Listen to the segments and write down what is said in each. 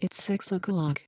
It's 6 o'clock.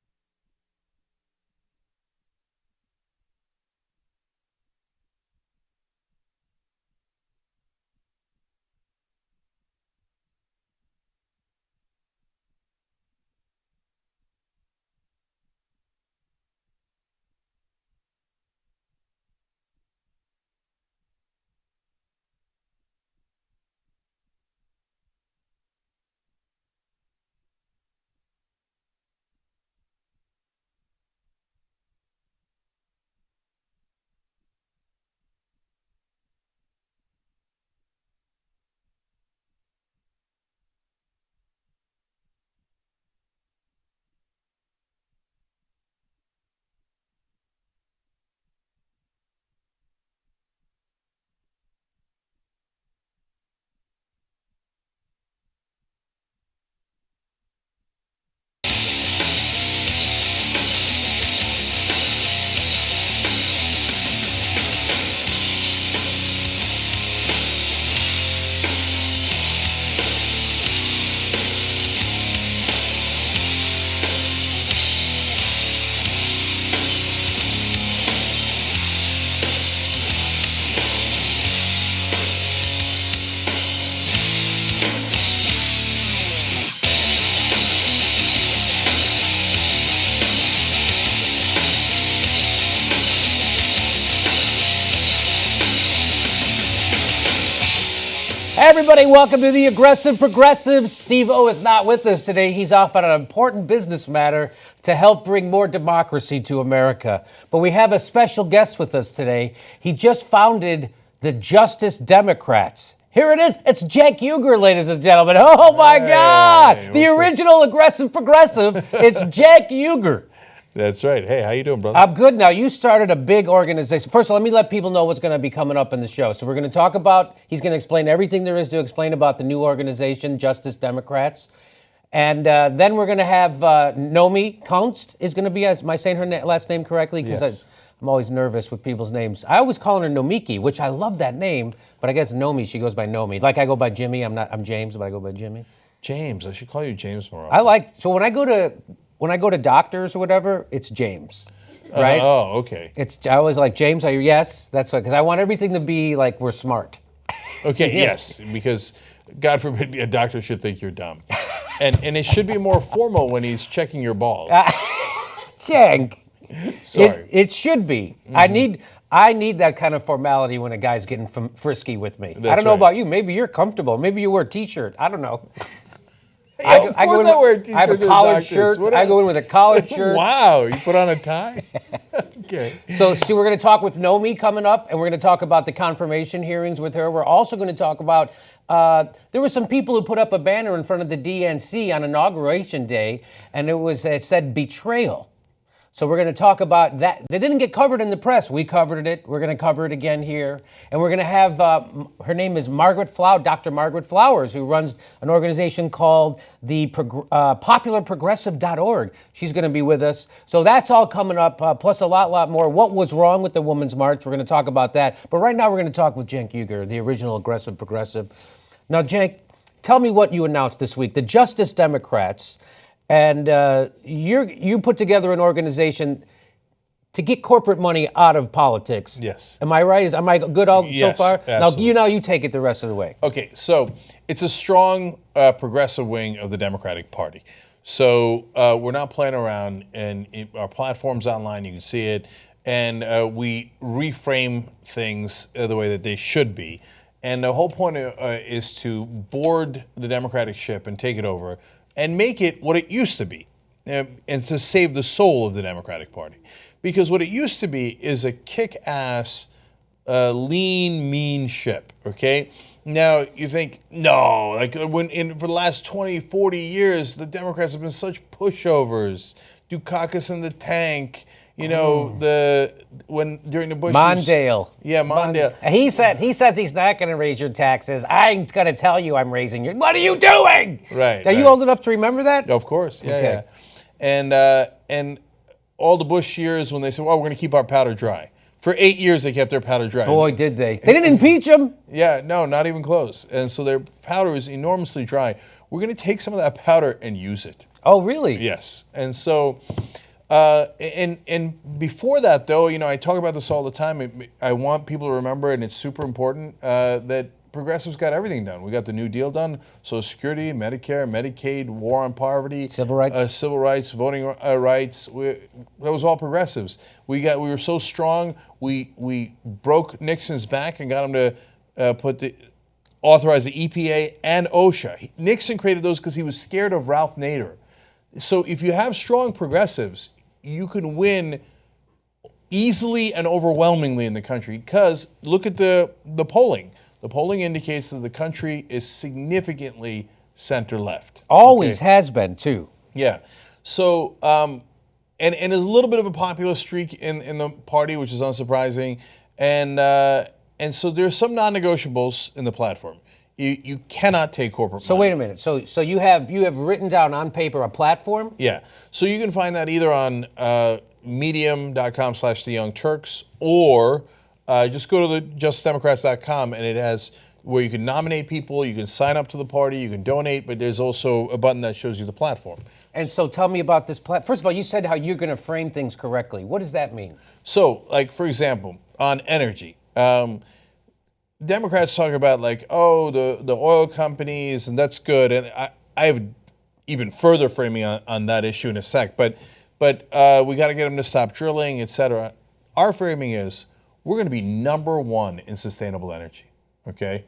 Hey everybody, welcome to the Aggressive Progressives. Steve O is not with us today. He's off on an important business matter to help bring more democracy to America. But we have a special guest with us today. He just founded the Justice Democrats. Here it is. It's Cenk Uygur, ladies and gentlemen. Oh my God! The original Aggressive Progressive is Cenk Uygur. That's right. Hey, how you doing, brother? I'm good now. You started a big organization. First of all, let me let people know what's going to be coming up in the show. So we're going to talk about, he's going to explain everything there is to explain about the new organization, Justice Democrats. And then we're going to have Nomi Kunst is going to be, am I saying her last name correctly? Because Yes. I'm always nervous with people's names. I always call her Nomiki, which I love that name, but I guess Nomi, she goes by Nomi. Like I go by Jimmy, I'm James, but I go by Jimmy. James. I should call you James more often. I like, so when I go to doctors or whatever, it's James, right? Okay. I always like, James, are you? Yes, that's why, because I want everything to be like we're smart. Okay, yes, because God forbid a doctor should think you're dumb. And it should be more formal when he's checking your balls. Cenk, Sorry. it should be. I need that kind of formality when a guy's getting frisky with me. I don't know right. about you. Maybe you're comfortable. Maybe you wear a T-shirt. I don't know. Yeah, of course I wear a T-shirt I have a to the collared doctors. shirt. What I else? go in with a collared shirt. Wow, you put on a tie? Okay. So we're going to talk with Nomi coming up, and we're going to talk about the confirmation hearings with her. We're also going to talk about, there were some people who put up a banner in front of the DNC on Inauguration Day, and it said betrayal. So we're going to talk about that. They didn't get covered in the press. We covered it. We're going to cover it again here. And we're going to have, her name is Dr. Margaret Flowers, who runs an organization called the popularprogressive.org. She's going to be with us. So that's all coming up, plus a lot more. What was wrong with the Women's March? We're going to talk about that. But right now we're going to talk with Cenk Uygur, the original Aggressive Progressive. Now, Cenk, tell me what you announced this week. The Justice Democrats. And you put together an organization to get corporate money out of politics. Yes. Am I right? Am I good Yes, so far? absolutely. Now you take it the rest of the way. Okay, so it's a strong progressive wing of the Democratic Party. So we're not playing around, and our platform's online, you can see it, and we reframe things the way that they should be. And the whole point is to board the Democratic ship and take it over and make it what it used to be, and to save the soul of the Democratic Party. Because what it used to be is a kick-ass, lean, mean ship, okay? Now, you think, no, like for the last 20, 40 years, the Democrats have been such pushovers, Dukakis in the tank, during the Bush years. Mondale. Yeah, Mondale. He says he's not going to raise your taxes. I'm going to tell you I'm raising your. What are you doing? Right. Are you old enough to remember that? Of course, yeah, Okay. yeah. And all the Bush years when they said, well, we're going to keep our powder dry. For 8 years, they kept their powder dry. Boy, did they. They didn't impeach him. Yeah, no, not even close. And so their powder is enormously dry. We're going to take some of that powder and use it. Oh, really? Yes. And so, and before that, though, I talk about this all the time. I want people to remember, and it's super important, that progressives got everything done. We got the New Deal done, Social Security, Medicare, Medicaid, war on poverty, Civil rights, voting rights. That was all progressives. We were so strong. We broke Nixon's back and got him to authorize the EPA and OSHA. Nixon created those because he was scared of Ralph Nader. So if you have strong progressives, you can win easily and overwhelmingly in the country, because look at the polling. The polling indicates that the country is significantly center-left. Always has been, too. Yeah. So, and there's a little bit of a populist streak in the party, which is unsurprising. And so there's some non-negotiables in the platform. You cannot take corporate money. So wait a minute. So you have written down on paper a platform? Yeah. So you can find that either on medium.com/The Young Turks, or just go to the justicedemocrats.com, and it has where you can nominate people, you can sign up to the party, you can donate, but there's also a button that shows you the platform. And so tell me about this platform. First of all, you said how you're going to frame things correctly. What does that mean? So, like, for example, on energy, Democrats talk about, like, oh, the oil companies, and that's good. And I have even further framing on that issue in a sec. But we got to get them to stop drilling, et cetera. Our framing is we're going to be #1 in sustainable energy, okay?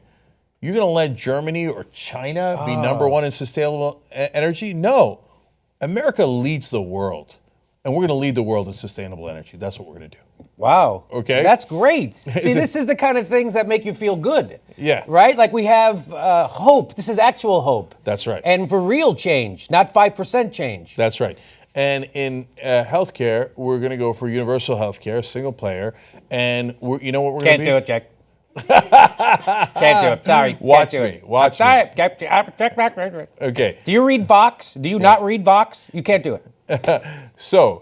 You're going to let Germany or China be #1 in sustainable energy? No. America leads the world, and we're going to lead the world in sustainable energy. That's what we're going to do. Wow. Okay. That's great. See, this is the kind of things that make you feel good. Yeah. Right? Like we have hope. This is actual hope. That's right. And for real change, not 5% change. That's right. And in healthcare, we're going to go for universal healthcare, single player, and you know what we're going to be? Can't do it, Jack. Can't do it. Sorry. Watch me. Watch me. Sorry. Okay. Do you read Vox? Do you not read Vox? You can't do it. So,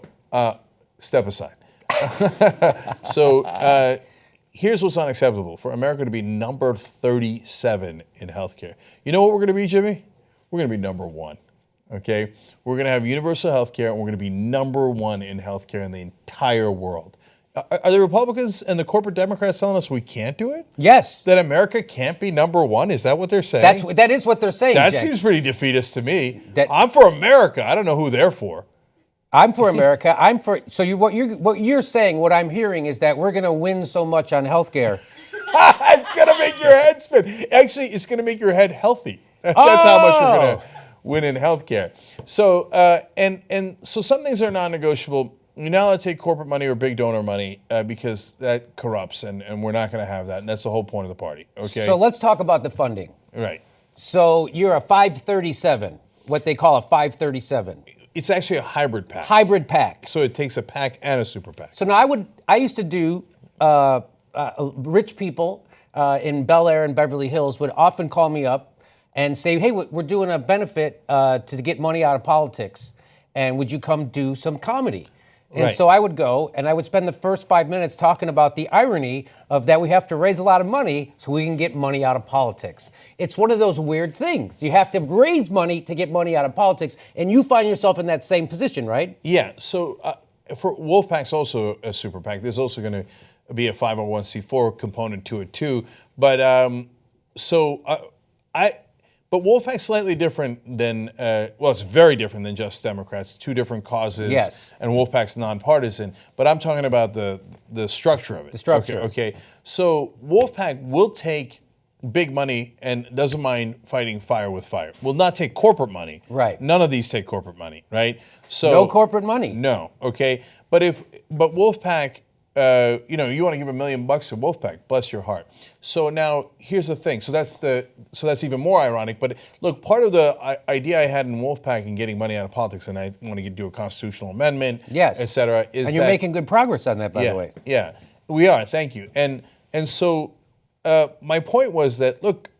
step aside. So, here's what's unacceptable. For America to be number 37 in healthcare. You know what we're going to be, Jimmy? We're going to be #1. Okay? We're going to have universal healthcare, and we're going to be #1 in healthcare in the entire world. Are the Republicans and the corporate Democrats telling us we can't do it? Yes. That America can't be #1? Is that what they're saying? That is what they're saying, That Jack. seems pretty defeatist to me. That- I'm for America. I don't know who they're for. I'm for America. I'm for. So what you're saying, what I'm hearing is that we're going to win so much on healthcare. It's going to make your head spin. Actually, it's going to make your head healthy. That's how much we're going to win in healthcare. So, and so some things are non-negotiable. You're not allowed to take corporate money or big donor money because that corrupts, and we're not going to have that. And that's the whole point of the party. Okay. So let's talk about the funding. Right. So you're a 537, what they call a 537. It's actually a hybrid PAC. Hybrid PAC. So it takes a PAC and a super PAC. So now I used to do, rich people in Bel Air and Beverly Hills would often call me up and say, hey, we're doing a benefit to get money out of politics. And would you come do some comedy? And Right. so I would go and I would spend the first 5 minutes talking about the irony of that we have to raise a lot of money so we can get money out of politics. It's one of those weird things. You have to raise money to get money out of politics, and you find yourself in that same position, right? Yeah. So for Wolfpack's also a super PAC. There's also going to be a 501c4 component to it too. But But Wolfpack's slightly different than, it's very different than just Democrats. Two different causes. Yes. And Wolfpack's nonpartisan. But I'm talking about the structure of it. The structure. Okay. So Wolfpack will take big money and doesn't mind fighting fire with fire. Will not take corporate money. Right. None of these take corporate money, right? So No corporate money. No. Okay. But Wolfpack, you want to give $1 million to Wolfpack, bless your heart. So now here's the thing. So that's even more ironic. But look, part of the idea I had in Wolfpack and getting money out of politics, and I want to do a constitutional amendment, yes, et cetera, is and you're making good progress on that, by the way. Yeah, we are. Thank you. And so my point was that, look,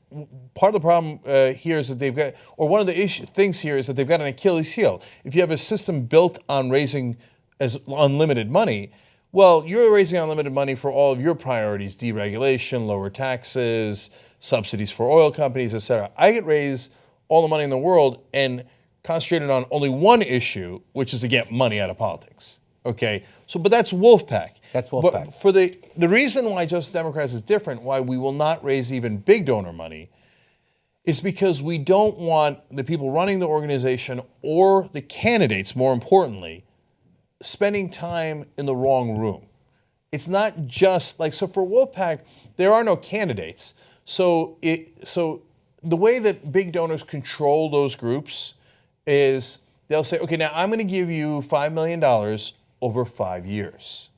part of the problem here is that they've got, or one of the things here is that they've got an Achilles heel. If you have a system built on raising as unlimited money, well, you're raising unlimited money for all of your priorities: deregulation, lower taxes, subsidies for oil companies, et cetera. I could raise all the money in the world and concentrated on only one issue, which is to get money out of politics. Okay, so but that's Wolfpack. That's Wolfpack. But for the reason why Justice Democrats is different, why we will not raise even big donor money, is because we don't want the people running the organization or the candidates, more importantly, spending time in the wrong room. It's not just like, so for Wolfpack, there are no candidates. So the way that big donors control those groups is they'll say, okay, now I'm going to give you $5 million over 5 years.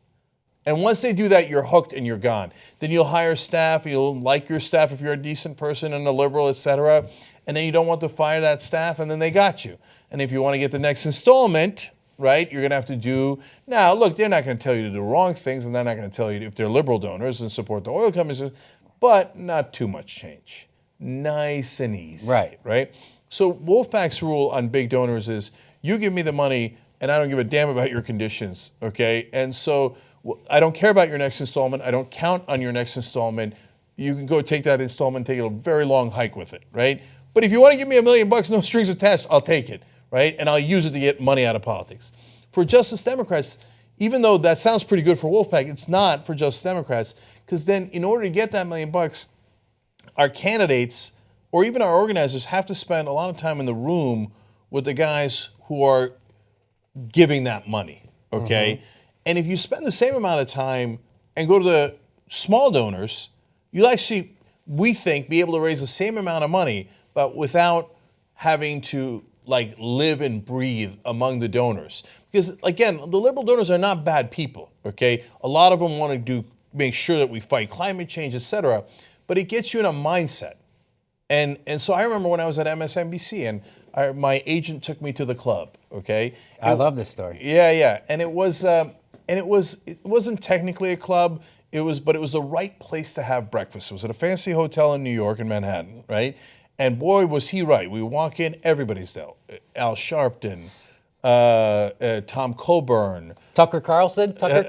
And once they do that, you're hooked and you're gone. Then you'll hire staff, you'll like your staff if you're a decent person and a liberal, et cetera. And then you don't want to fire that staff, and then they got you. And if you want to get the next installment, right, you're going to have to do, now look, they're not going to tell you to do wrong things, and they're not going to tell you if they're liberal donors and support the oil companies, but not too much change. Nice and easy. Right? So Wolfpack's rule on big donors is you give me the money and I don't give a damn about your conditions, okay? And so I don't care about your next installment. I don't count on your next installment. You can go take that installment, take a very long hike with it, right? But if you want to give me $1 million, no strings attached, I'll take it, right? And I'll use it to get money out of politics. For Justice Democrats, even though that sounds pretty good for Wolfpack, it's not for Justice Democrats, because then in order to get that $1 million, our candidates or even our organizers have to spend a lot of time in the room with the guys who are giving that money, okay? And if you spend the same amount of time and go to the small donors, you'll actually, we think, be able to raise the same amount of money, but without having to like live and breathe among the donors. Because again, the liberal donors are not bad people, okay? A lot of them want to make sure that we fight climate change, et cetera, but it gets you in a mindset. And so I remember when I was at MSNBC and my agent took me to the club, okay? I love this story. Yeah. And it wasn't technically a club, but it was the right place to have breakfast. It was at a fancy hotel in New York, in Manhattan, right? And boy, was he right. We walk in, everybody's there. Al Sharpton, Tom Coburn. Tucker Carlson? I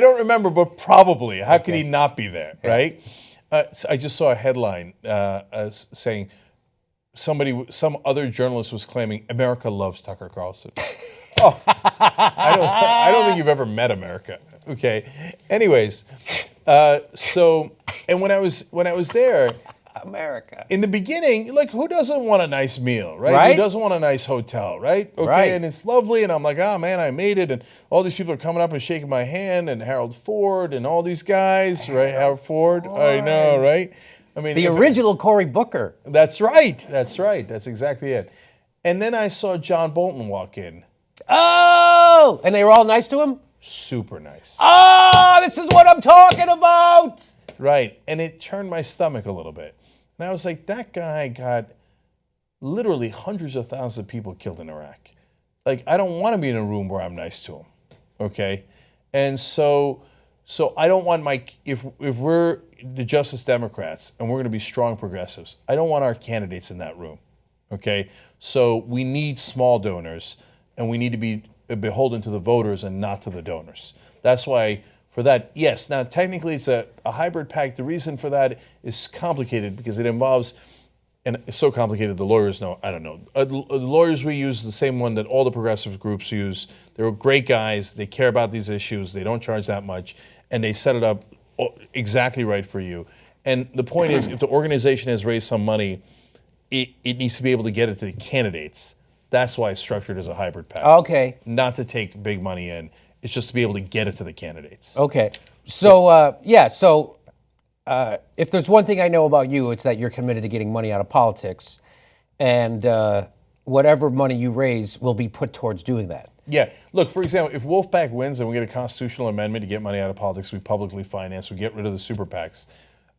don't remember, but probably. How could he not be there, right? So I just saw a headline saying some other journalist was claiming America loves Tucker Carlson. Oh, I don't think you've ever met America. Okay. Anyways, and when I was there, America. in the beginning, like, who doesn't want a nice meal, right? Who doesn't want a nice hotel, right? Okay, right. And it's lovely, and I'm like, oh man, I made it, and all these people are coming up and shaking my hand, and Harold Ford, and all these guys, right? Harold Ford, I know, right? I mean, the original Cory Booker. That's right. That's exactly it. And then I saw John Bolton walk in. Oh, and they were all nice to him? Super nice. Oh, this is what I'm talking about. Right, and it turned my stomach a little bit. And I was like, that guy got literally hundreds of thousands of people killed in Iraq. Like, I don't want to be in a room where I'm nice to him, okay? And so I don't want if we're the Justice Democrats and we're going to be strong progressives, I don't want our candidates in that room, okay? So we need small donors, and we need to be beholden to the voters and not to the donors. That's why, for that, yes. Now, technically, it's a hybrid PAC. The reason for that is complicated because it involves, and it's so complicated, the lawyers know, I don't know. The lawyers we use the same one that all the progressive groups use. They're great guys. They care about these issues. They don't charge that much, and they set it up exactly right for you. And the point is, if the organization has raised some money, it needs to be able to get it to the candidates. That's why it's structured as a hybrid PAC. Okay. Not to take big money in. It's just to be able to get it to the candidates. Okay. So, if there's one thing I know about you, it's that you're committed to getting money out of politics. And whatever money you raise will be put towards doing that. Yeah. Look, for example, if Wolfpack wins and we get a constitutional amendment to get money out of politics, we publicly finance, we get rid of the super PACs.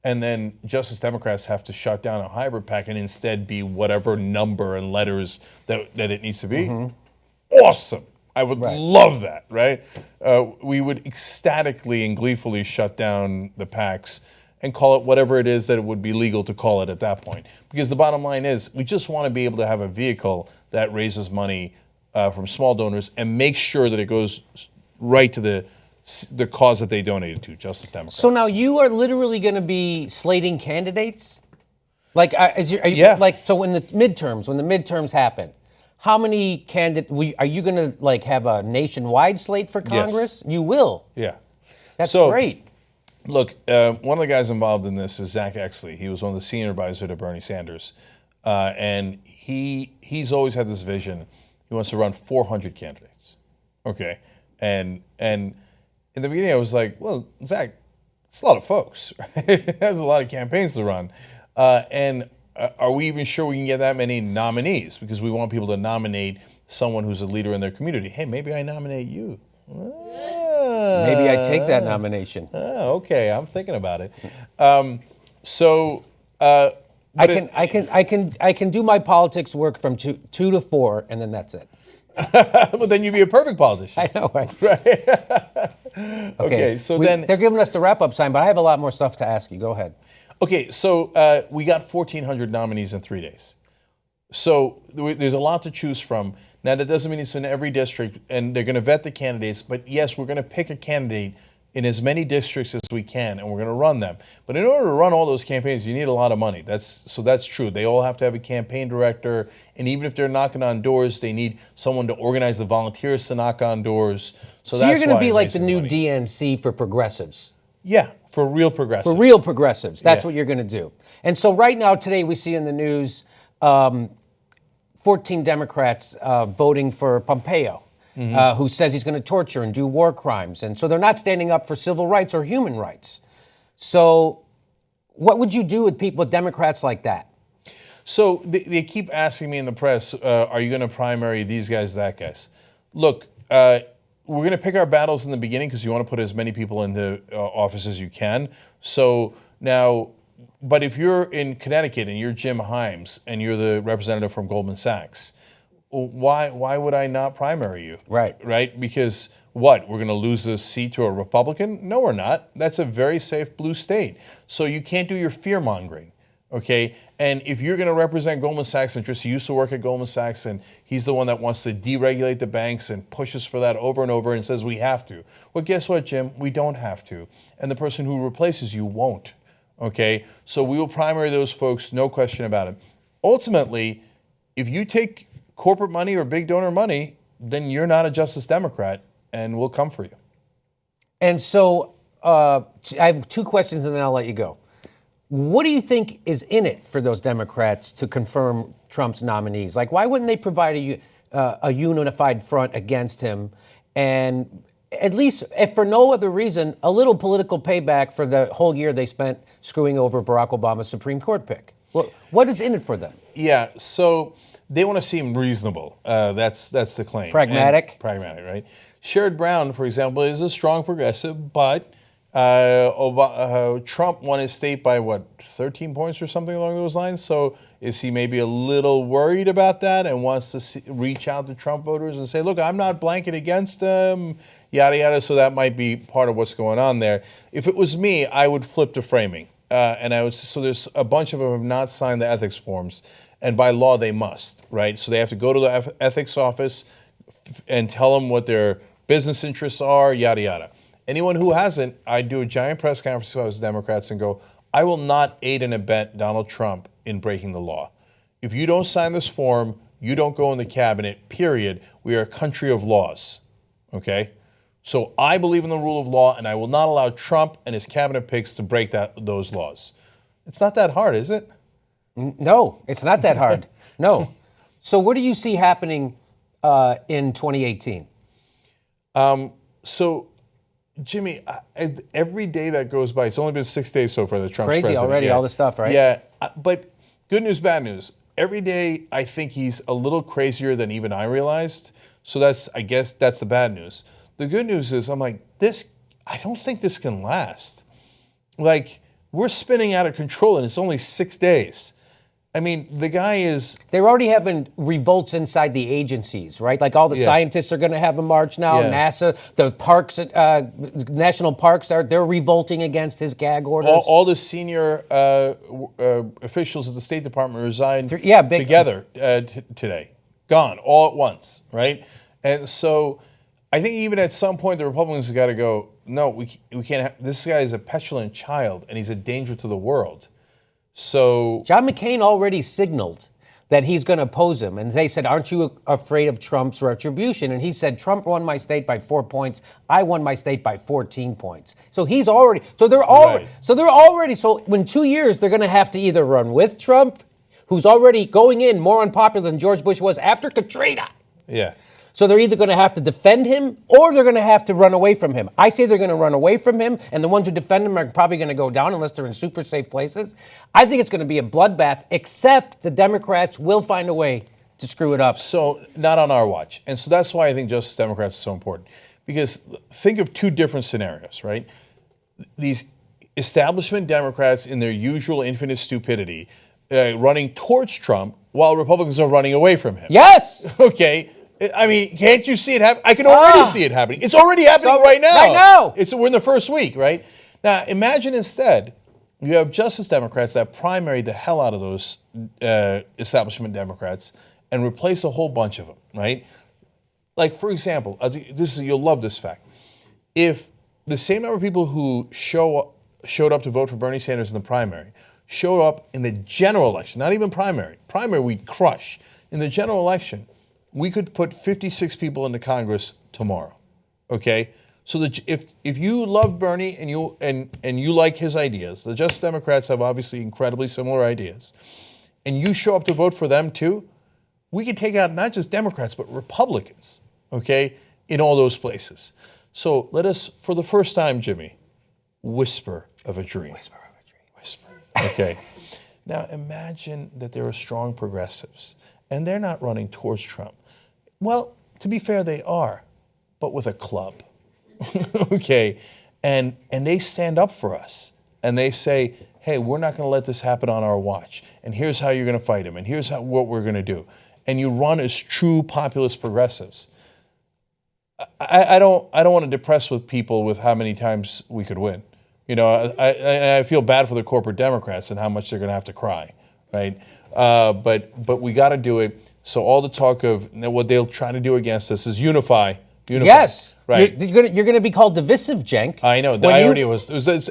And then Justice Democrats have to shut down a hybrid PAC and instead be whatever number and letters that it needs to be. Awesome. I would love that, right? We would ecstatically and gleefully shut down the PACs and call it whatever it is that it would be legal to call it at that point. Because the bottom line is, we just want to be able to have a vehicle that raises money from small donors and makes sure that it goes right to the cause that they donated to, Justice Democrats. So now you are literally going to be slating candidates? Like, are you Yeah. like, so when the midterms happen, how many candidates are you going to like have a nationwide slate for Congress? You will. Yeah. That's So, great. Look, one of the guys involved in this is Zach Exley. He was one of the senior advisors to Bernie Sanders, and he's always had this vision. He wants to run 400 candidates. Okay, and in the beginning, I was like, well, Zach, it's a lot of folks, right? That's a lot of campaigns to run, and are we even sure we can get that many nominees? Because we want people to nominate someone who's a leader in their community. Hey, maybe I nominate you. Maybe I take that nomination. Okay, I'm thinking about it. So I can do my politics work from two to 4, and then that's it. well, then you'd be a perfect politician. I know, right? Okay, so they're giving us the wrap-up sign, but I have a lot more stuff to ask you. Go ahead. Okay, so we got 1,400 nominees in 3 days. So there's a lot to choose from. Now, that doesn't mean it's in every district, and they're going to vet the candidates. But yes, we're going to pick a candidate in as many districts as we can, and we're going to run them. But in order to run all those campaigns, you need a lot of money. That's true. They all have to have a campaign director, and even if they're knocking on doors, they need someone to organize the volunteers to knock on doors. So you're that's going to why be I'm like the raising new money. DNC for progressives. Yeah, for real progressives. For real progressives. That's Yeah. what you're going to do. And so right now, today, we see in the news 14 Democrats voting for Pompeo, who says he's going to torture and do war crimes. And so they're not standing up for civil rights or human rights. So what would you do with people, with Democrats like that? So they keep asking me in the press, are you going to primary these guys, that guys? Look, we're going to pick our battles in the beginning because you want to put as many people into office as you can. So now, but if you're in Connecticut and you're Jim Himes and you're the representative from Goldman Sachs, why would I not primary you? Right? Because what, we're going to lose this seat to a Republican? No, we're not. That's a very safe blue state. So you can't do your fear mongering. Okay, and if you're going to represent Goldman Sachs' interests, he used to work at Goldman Sachs, and he's the one that wants to deregulate the banks and pushes for that over and over and says we have to. Well, guess what, Jim? We don't have to, and the person who replaces you won't. Okay, so we will primary those folks, no question about it. Ultimately, if you take corporate money or big donor money, then you're not a Justice Democrat, and we'll come for you. And so I have 2 questions, and then I'll let you go. What do you think is in it for those Democrats to confirm Trump's nominees? Like, why wouldn't they provide a unified front against him, and at least, if for no other reason, a little political payback for the whole year they spent screwing over Barack Obama's Supreme Court pick? What is in it for them? Yeah, so they want to seem reasonable. That's the claim. Pragmatic? Pragmatic, right? Sherrod Brown, for example, is a strong progressive, but Trump won his state by, 13 points or something along those lines? So is he maybe a little worried about that and wants to reach out to Trump voters and say, look, I'm not blanket against him, yada, yada. So that might be part of what's going on there. If it was me, I would flip the framing. So there's a bunch of them have not signed the ethics forms, and by law they must, right? So they have to go to the ethics office and tell them what their business interests are, yada, yada. Anyone who hasn't, I'd do a giant press conference if I was Democrats and go, I will not aid and abet Donald Trump in breaking the law. If you don't sign this form, you don't go in the cabinet, period. We are a country of laws, okay? So I believe in the rule of law, and I will not allow Trump and his cabinet picks to break those laws. It's not that hard, is it? No, it's not that hard. No. So what do you see happening in 2018? So, Jimmy, every day that goes by, it's only been 6 days so far that Trump's Crazy president. already, all this stuff, right? Yeah, but good news, bad news. Every day, I think he's a little crazier than even I realized. So I guess that's the bad news. The good news is, I'm like, I don't think this can last. Like, we're spinning out of control, and it's only 6 days. I mean, the guy is... They're already having revolts inside the agencies, right? Like all the scientists are going to have a march now. Yeah. NASA, the parks, national parks, they're revolting against his gag orders. All the senior officials at the State Department resigned together today. Gone, all at once, right? And so I think even at some point the Republicans have got to go, no, we can't have... This guy is a petulant child, and he's a danger to the world. So John McCain already signaled that he's going to oppose him. And they said, aren't you afraid of Trump's retribution? And he said, Trump won my state by 4 points. I won my state by 14 points. So he's already, so in 2 years, they're going to have to either run with Trump, who's already going in more unpopular than George Bush was after Katrina. yeah. So they're either going to have to defend him or they're going to have to run away from him. I say they're going to run away from him, and the ones who defend him are probably going to go down unless they're in super safe places. I think it's going to be a bloodbath, except the Democrats will find a way to screw it up. So not on our watch. And so that's why I think Justice Democrats is so important. Because think of two different scenarios, right? These establishment Democrats in their usual infinite stupidity running towards Trump while Republicans are running away from him. Yes! Okay. I mean, can't you see it happen? I can already see it happening. It's already happening right now. Right now. We're in the first week, right? Now, imagine instead you have Justice Democrats that primary the hell out of those establishment Democrats and replace a whole bunch of them, right? Like, for example, you'll love this fact. If the same number of people who showed up to vote for Bernie Sanders in the primary showed up in the general election, not even primary we'd crush. In the general election, we could put 56 people into Congress tomorrow, okay? So that if you love Bernie and you like his ideas, the Justice Democrats have obviously incredibly similar ideas, and you show up to vote for them too, we could take out not just Democrats but Republicans, okay, in all those places. So let us, for the first time, Jimmy, whisper of a dream. Whisper of a dream. Whisper. Okay. Now imagine that there are strong progressives, and they're not running towards Trump. Well, to be fair, they are, but with a club, okay? And they stand up for us, and they say, hey, we're not going to let this happen on our watch, and here's how you're going to fight him, and here's what we're going to do. And you run as true populist progressives. I don't want to depress with people with how many times we could win. You know, I feel bad for the corporate Democrats and how much they're going to have to cry, right? But we got to do it. So all the talk of what they'll try to do against us is unify. Yes. Right. You're going to be called divisive, Cenk. I know.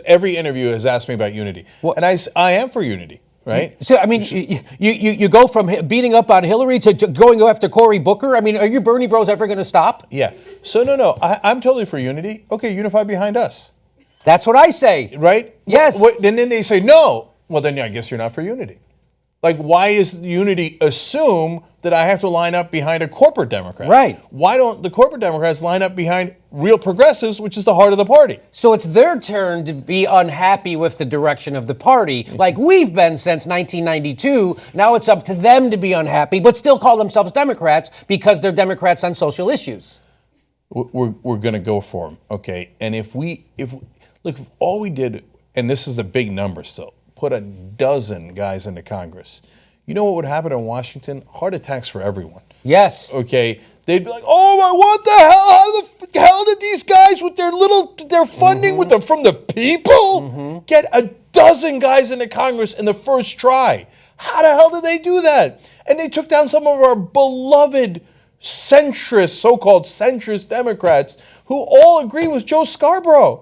Every interview has asked me about unity. Well, and I am for unity, right? So, I mean, you go from beating up on Hillary to going after Cory Booker. I mean, are you Bernie bros ever going to stop? Yeah. So, no. I'm totally for unity. Okay, unify behind us. That's what I say. Right? Yes. And then they say no. Well, then I guess you're not for unity. Like, why is unity assume that I have to line up behind a corporate Democrat? Right. Why don't the corporate Democrats line up behind real progressives, which is the heart of the party? So it's their turn to be unhappy with the direction of the party, like we've been since 1992. Now it's up to them to be unhappy, but still call themselves Democrats because they're Democrats on social issues. We're going to go for them, okay? And if all we did, and this is the big number still, put a dozen guys into Congress, you know what would happen in Washington? Heart attacks for everyone. Yes. Okay. They'd be like, oh, what the hell? How the hell did these guys with their funding with them from the people get a dozen guys into Congress in the first try? How the hell did they do that? And they took down some of our beloved centrist, so-called centrist Democrats who all agree with Joe Scarborough.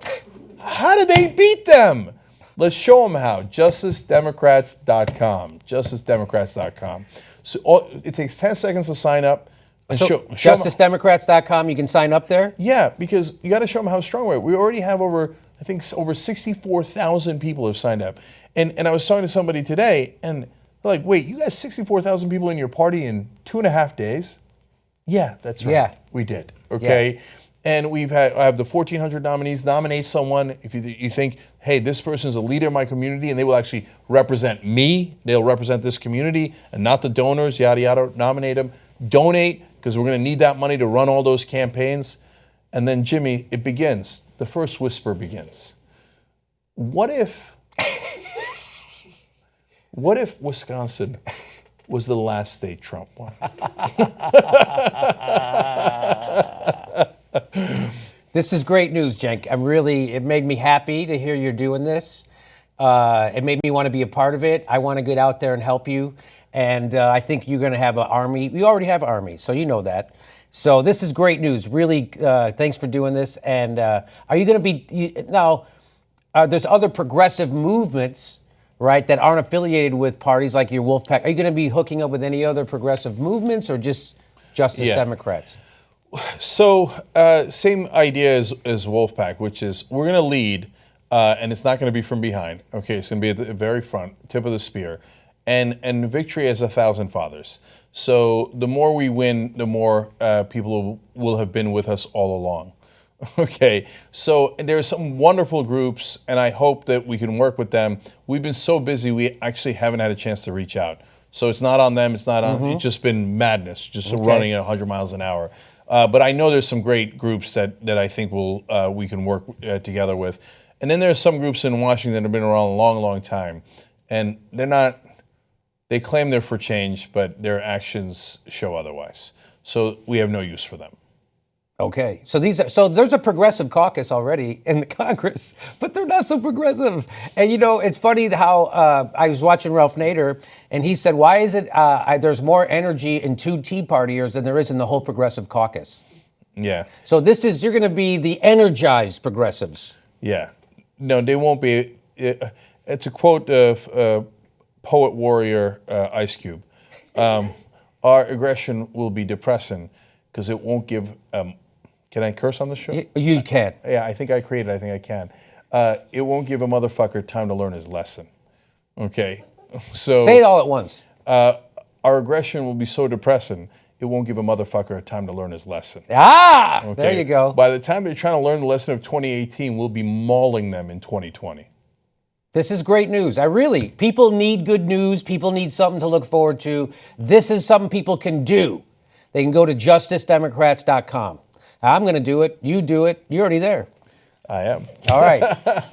How did they beat them? Let's show them how. JusticeDemocrats.com. JusticeDemocrats.com. So it takes 10 seconds to sign up. So JusticeDemocrats.com, you can sign up there? Yeah, because you got to show them how strong we are. We already have over 64,000 people have signed up. And I was talking to somebody today, and they're like, wait, you got 64,000 people in your party in 2.5 days? Yeah, that's right. Yeah. We did. Okay. Yeah. And I have the 1,400 nominees. Nominate someone if you think, hey, this person is a leader in my community and they will actually represent me. They'll represent this community and not the donors, yada, yada. Nominate them. Donate, because we're going to need that money to run all those campaigns. And then, Jimmy, it begins. The first whisper begins. What if Wisconsin was the last state Trump won? This is great news, Cenk. It made me happy to hear you're doing this. It made me want to be a part of it. I want to get out there and help you. And I think you're going to have an army. You already have an army, so you know that. So this is great news. Really, thanks for doing this. And are you going to be, now, there's other progressive movements right, that aren't affiliated with parties like your Wolfpack. Are you going to be hooking up with any other progressive movements or just Justice Yeah. Democrats? So, same idea as Wolfpack, which is we're going to lead, and it's not going to be from behind. Okay, it's going to be at the very front, tip of the spear, and victory has 1,000 fathers. So the more we win, the more people will have been with us all along. Okay, so and there are some wonderful groups, and I hope that we can work with them. We've been so busy, we actually haven't had a chance to reach out. So it's not on them. It's not on. It's just been madness, just running at 100 miles an hour. But I know there's some great groups that I think we can work together with. And then there's some groups in Washington that have been around a long, long time, and they're not. They claim they're for change, but their actions show otherwise. So we have no use for them. Okay, so there's a progressive caucus already in the Congress, but they're not so progressive. And you know, it's funny how I was watching Ralph Nader, and he said, "Why is it there's more energy in 2 Tea Partiers than there is in the whole progressive caucus?" Yeah. So you're going to be the energized progressives. Yeah. No, they won't be. It's a quote of poet warrior Ice Cube. Our aggression will be depressing because it won't give. Can I curse on the show? You can. Yeah, I think I created it. I think I can. It won't give a motherfucker time to learn his lesson. Okay? So Say it all at once. our aggression will be so depressing, it won't give a motherfucker time to learn his lesson. Ah, Okay? there you go. By the time they're trying to learn the lesson of 2018, we'll be mauling them in 2020. This is great news. People need good news. People need something to look forward to. This is something people can do. They can go to justicedemocrats.com. I'm going to do it. You do it. You're already there. I am. All right.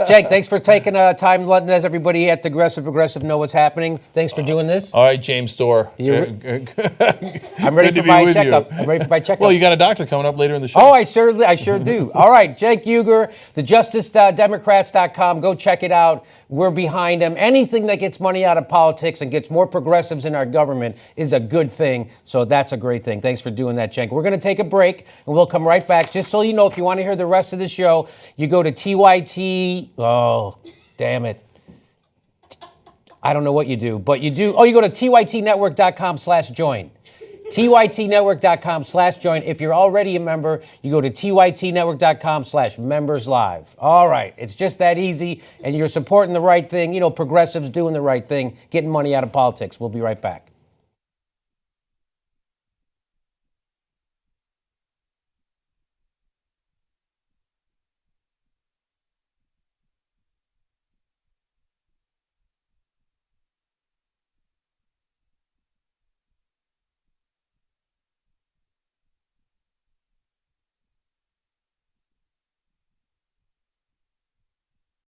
Jake, thanks for taking time letting us, everybody at the Progressive know what's happening. Thanks for doing this. All right, James Dore. I'm ready Good to for be my with checkup. you. I'm ready for my checkup. Well, you got a doctor coming up later in the show. Oh, I sure do. All right, Jake Uger, the justicedemocrats.com. Go check it out. We're behind him. Anything that gets money out of politics and gets more progressives in our government is a good thing. So that's a great thing. Thanks for doing that, Jake. We're going to take a break, and we'll come right back. Just so you know, if you want to hear the rest of the show, you go to TYT. Oh, damn it. I don't know what you do, but you do. Oh, you go to tytnetwork.com/join. tytnetwork.com/join. If you're already a member, you go to tytnetwork.com/members-live. All right. It's just that easy, and you're supporting the right thing. You know, progressives doing the right thing, getting money out of politics. We'll be right back.